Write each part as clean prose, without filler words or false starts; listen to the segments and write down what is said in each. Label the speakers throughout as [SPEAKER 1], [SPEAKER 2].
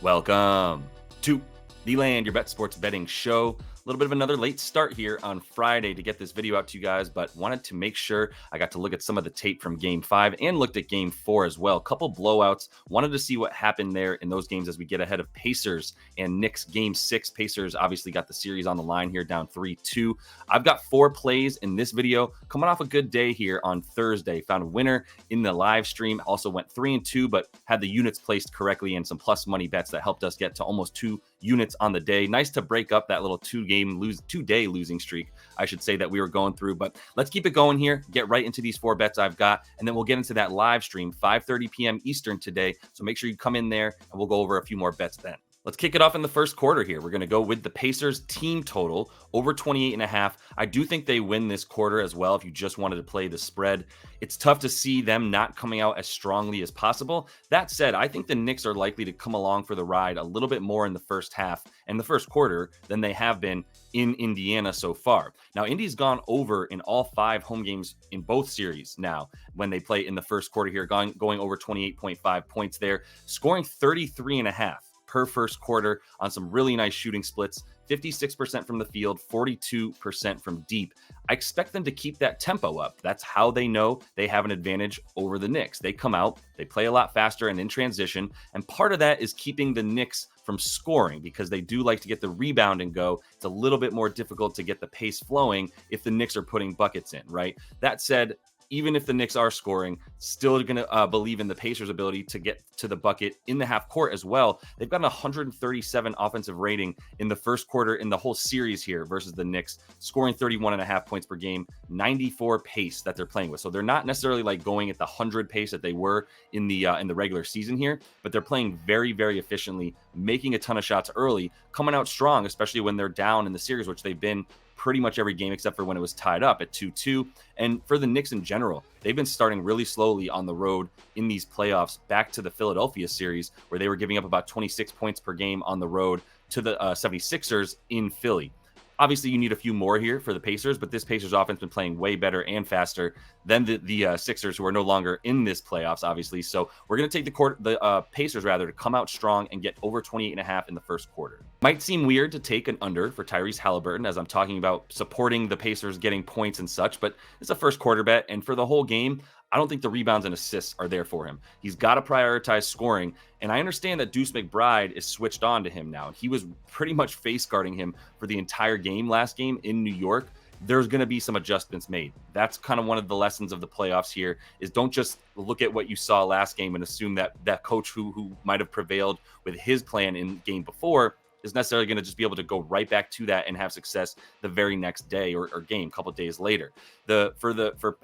[SPEAKER 1] Welcome to the Land, your bet sports betting show. A little bit of another late start here on Friday to get this video out to you guys, but wanted to make sure I got to look at some of the tape from Game 5 and looked at Game 4 as well. A couple blowouts. Wanted to see what happened there in those games as we get ahead of Pacers and Knicks Game 6. Pacers obviously got the series on the line here, down 3-2. I've got 4 plays in this video. Coming off a good day here on Thursday. Found a winner in the live stream. Also went 3-2, but had the units placed correctly and some plus money bets that helped us get to almost 2 units on the day. Nice to break up that little two-day losing streak, I should say, that we were going through. But let's keep it going here, get right into these 4 bets I've got, and then we'll get into that live stream 5:30 p.m. Eastern today. So make sure you come in there and we'll go over a few more bets then. Let's kick it off in the first quarter here. We're going to go with the Pacers team total over 28.5. I do think they win this quarter as well if you just wanted to play the spread. It's tough to see them not coming out as strongly as possible. That said, I think the Knicks are likely to come along for the ride a little bit more in the first half and the first quarter than they have been in Indiana so far. Now, Indy's gone over in all 5 home games in both series now when they play in the first quarter here, going over 28.5 points there, scoring 33.5 per first quarter on some really nice shooting splits, 56% from the field, 42% from deep. I expect them to keep that tempo up. That's how they know they have an advantage over the Knicks. They come out, they play a lot faster and in transition, and part of that is keeping the Knicks from scoring because they do like to get the rebound and go. It's a little bit more difficult to get the pace flowing if the Knicks are putting buckets in, right? That said, even if the Knicks are scoring, still going to believe in the Pacers' ability to get to the bucket in the half court as well. They've got an 137 offensive rating in the first quarter in the whole series here versus the Knicks, scoring 31.5 points per game, 94 pace that they're playing with. So they're not necessarily like going at the 100 pace that they were in the regular season here, but they're playing very, very efficiently, making a ton of shots early, coming out strong, especially when they're down in the series, which they've been pretty much every game except for when it was tied up at 2-2. And for the Knicks in general, they've been starting really slowly on the road in these playoffs back to the Philadelphia series where they were giving up about 26 points per game on the road to the 76ers in Philly. Obviously, you need a few more here for the Pacers, but this Pacers offense has been playing way better and faster than the Sixers, who are no longer in this playoffs, obviously. So we're going to take the Pacers, rather, to come out strong and get over 28.5 in the first quarter. Might seem weird to take an under for Tyrese Haliburton as I'm talking about supporting the Pacers getting points and such, but it's a first quarter bet, and for the whole game, I don't think the rebounds and assists are there for him. He's got to prioritize scoring. And I understand that Deuce McBride is switched on to him now. He was pretty much face guarding him for the entire game last game in New York. There's going to be some adjustments made. That's kind of one of the lessons of the playoffs here is don't just look at what you saw last game and assume that that coach who might have prevailed with his plan in game before is necessarily going to just be able to go right back to that and have success the very next day or game, a couple of days later. For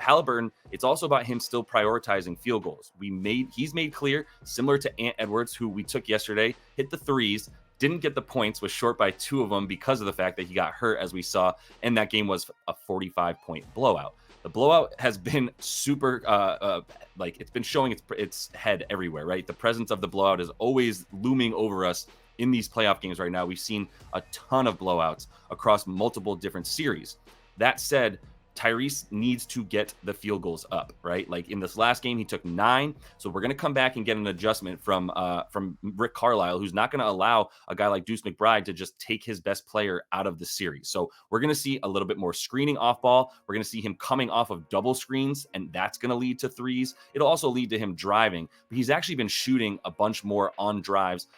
[SPEAKER 1] Haliburton, it's also about him still prioritizing field goals. He's made clear, similar to Ant Edwards, who we took yesterday, hit the threes, didn't get the points, was short by 2 of them because of the fact that he got hurt, as we saw, and that game was a 45-point blowout. The blowout has been super, it's been showing its head everywhere, right? The presence of the blowout is always looming over us in these playoff games right now. We've seen a ton of blowouts across multiple different series. That said, Tyrese needs to get the field goals up, right? Like in this last game, he took 9. So we're going to come back and get an adjustment from Rick Carlisle, who's not going to allow a guy like Deuce McBride to just take his best player out of the series. So we're going to see a little bit more screening off ball. We're going to see him coming off of double screens, and that's going to lead to threes. It'll also lead to him driving, but he's actually been shooting a bunch more on drives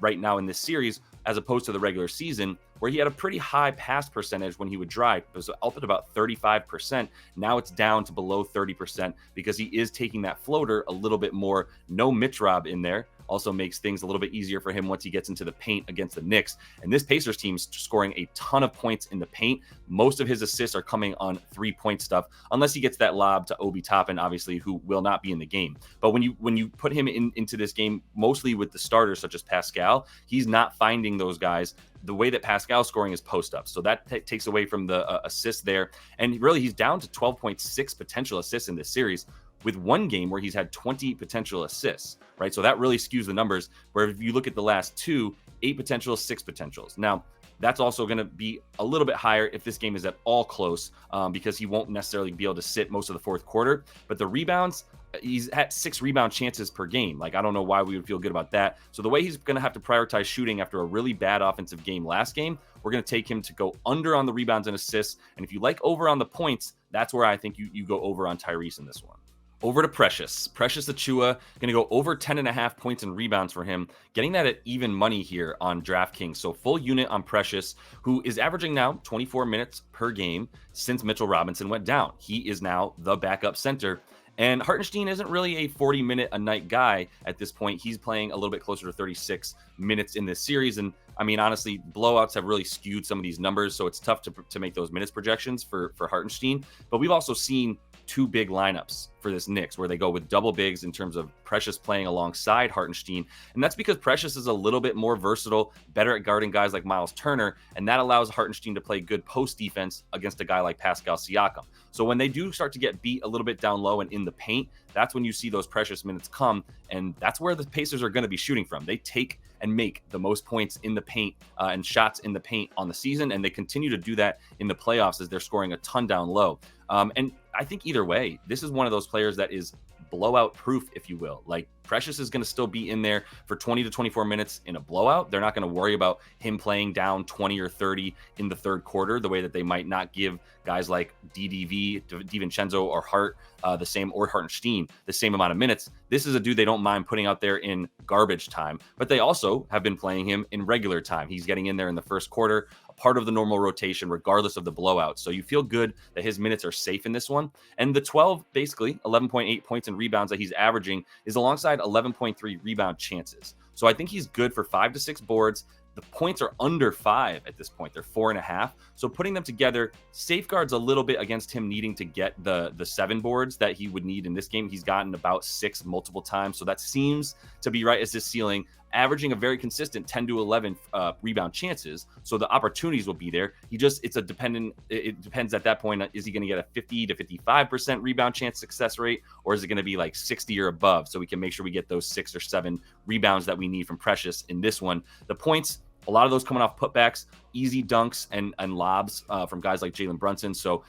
[SPEAKER 1] right now in this series as opposed to the regular season, where he had a pretty high pass percentage when he would drive. It was up at about 35%. Now it's down to below 30% because he is taking that floater a little bit more. No Mitrob in there. Also makes things a little bit easier for him once he gets into the paint against the Knicks. And this Pacers team's scoring a ton of points in the paint. Most of his assists are coming on 3-point stuff, unless he gets that lob to Obi Toppin, obviously, who will not be in the game. But when you put him into this game, mostly with the starters such as Pascal, he's not finding those guys. The way that Pascal's scoring is post-ups. So that takes away from the assist there. And really, he's down to 12.6 potential assists in this series, with one game where he's had 20 potential assists, right? So that really skews the numbers, where if you look at the last 2, 8 potentials, 6 potentials. Now, that's also going to be a little bit higher if this game is at all close, because he won't necessarily be able to sit most of the fourth quarter. But the rebounds, he's at 6 rebound chances per game. Like, I don't know why we would feel good about that. So the way he's going to have to prioritize shooting after a really bad offensive game last game, we're going to take him to go under on the rebounds and assists. And if you like over on the points, that's where I think you go over on Tyrese in this one. Over to Precious Achiuwa, going to go over 10.5 points and rebounds for him, getting that at even money here on DraftKings. So full unit on Precious, who is averaging now 24 minutes per game since Mitchell Robinson went down. He is now the backup center. And Hartenstein isn't really a 40-minute-a-night guy at this point. He's playing a little bit closer to 36 minutes in this series. And I mean, honestly, blowouts have really skewed some of these numbers, so it's tough to make those minutes projections for Hartenstein. But we've also seen 2 big lineups for this Knicks where they go with double bigs in terms of Precious playing alongside Hartenstein. And that's because Precious is a little bit more versatile, better at guarding guys like Miles Turner, and that allows Hartenstein to play good post defense against a guy like Pascal Siakam. So when they do start to get beat a little bit down low and in the paint, that's when you see those Precious minutes come, and that's where the Pacers are going to be shooting from. They take and make the most points in the paint and shots in the paint on the season, and they continue to do that in the playoffs as they're scoring a ton down low. And I think either way, this is one of those players that is blowout proof, if you will. Like, Precious is going to still be in there for 20 to 24 minutes in a blowout. They're not going to worry about him playing down 20 or 30 in the third quarter the way that they might not give guys like DiVincenzo or Hart the same, or Hartenstein the same amount of minutes. This is a dude they don't mind putting out there in garbage time, but they also have been playing him in regular time. He's getting in there in the first quarter, a part of the normal rotation, regardless of the blowout. So you feel good that his minutes are safe in this one. And the 11.8 points and rebounds that he's averaging is alongside 11.3 rebound chances. So I think he's good for 5 to 6 boards. The points are under 5 at this point. They're 4.5. So putting them together safeguards a little bit against him needing to get the 7 boards that he would need in this game. He's gotten about 6 multiple times. So that seems to be right as his ceiling, averaging a very consistent 10 to 11 rebound chances. So the opportunities will be there. It depends at that point. Is he going to get a 50 to 55% rebound chance success rate, or is it going to be like 60 or above? So we can make sure we get those 6 or 7 rebounds that we need from Precious in this one. The points, a lot of those coming off putbacks, easy dunks and lobs from guys like Jaylen Brunson. So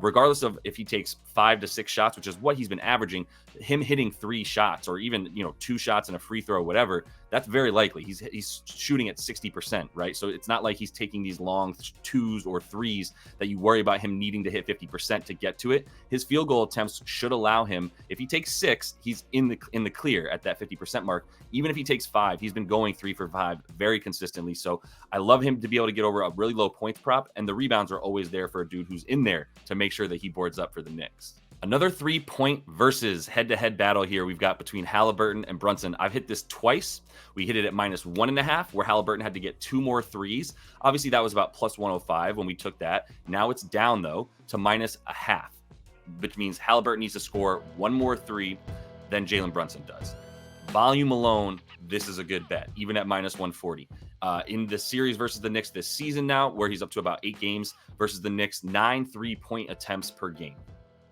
[SPEAKER 1] regardless of if he takes 5 to 6 shots, which is what he's been averaging, him hitting 3 shots or even 2 shots and a free throw, whatever, that's very likely. He's shooting at 60%, right? So it's not like he's taking these long 2s or 3s that you worry about him needing to hit 50% to get to it. His field goal attempts should allow him, if he takes 6, he's in the clear at that 50% mark. Even if he takes 5, he's been going 3 for 5 very consistently. So I love him to be able to get over a really low points prop, and the rebounds are always there for a dude who's in there to make sure that he boards up for the Knicks. Another 3-point versus head-to-head battle here we've got between Haliburton and Brunson. I've hit this twice. We hit it at -1.5, where Haliburton had to get 2 more threes. Obviously, that was about +105 when we took that. Now it's down, though, to -0.5, which means Haliburton needs to score 1 more 3 than Jaylen Brunson does. Volume alone, this is a good bet, even at -140. In the series versus the Knicks this season now, where he's up to about 8 games versus the Knicks, 9 3-point attempts per game.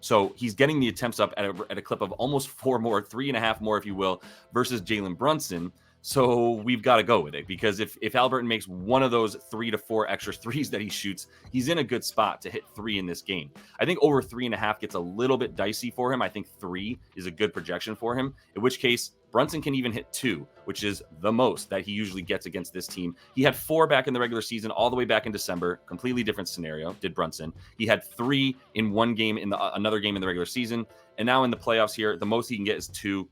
[SPEAKER 1] So he's getting the attempts up at a clip of almost 4 more, 3.5 more, if you will, versus Jaylen Brunson. So we've got to go with it, because if Haliburton makes one of those 3 to 4 extra threes that he shoots, he's in a good spot to hit 3 in this game. I think over 3.5 gets a little bit dicey for him. I think 3 is a good projection for him, in which case Brunson can even hit 2, which is the most that he usually gets against this team. He had 4 back in the regular season, all the way back in December. Completely different scenario, did Brunson. He had 3 in one game in another game in the regular season. And now in the playoffs here, the most he can get is 2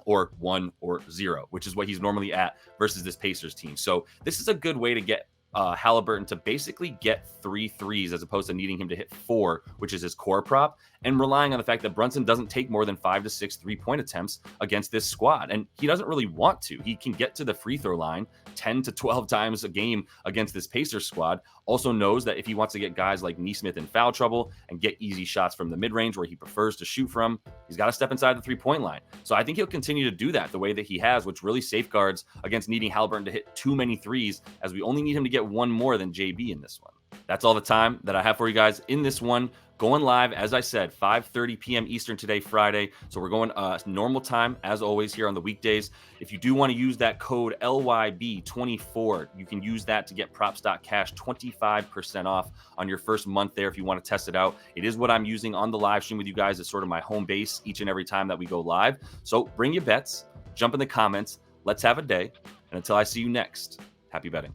[SPEAKER 1] or 1 or 0, which is what he's normally at versus this Pacers team. So this is a good way to get Haliburton to basically get 3 threes as opposed to needing him to hit 4, which is his core prop, and relying on the fact that Brunson doesn't take more than 5 to 6 3-point attempts against this squad. And he doesn't really want to. He can get to the free throw line 10 to 12 times a game against this Pacers squad. Also knows that if he wants to get guys like Nesmith in foul trouble and get easy shots from the mid-range where he prefers to shoot from, he's got to step inside the 3-point line. So I think he'll continue to do that the way that he has, which really safeguards against needing Haliburton to hit too many threes, as we only need him to get 1 more than JB in this one. That's all the time that I have for you guys in this one. Going live, as I said, 5:30 p.m. Eastern today, Friday. So we're going normal time, as always, here on the weekdays. If you do want to use that code LYB24, you can use that to get props.cash 25% off on your first month there if you want to test it out. It is what I'm using on the live stream with you guys as sort of my home base each and every time that we go live. So bring your bets, jump in the comments. Let's have a day. And until I see you next, happy betting.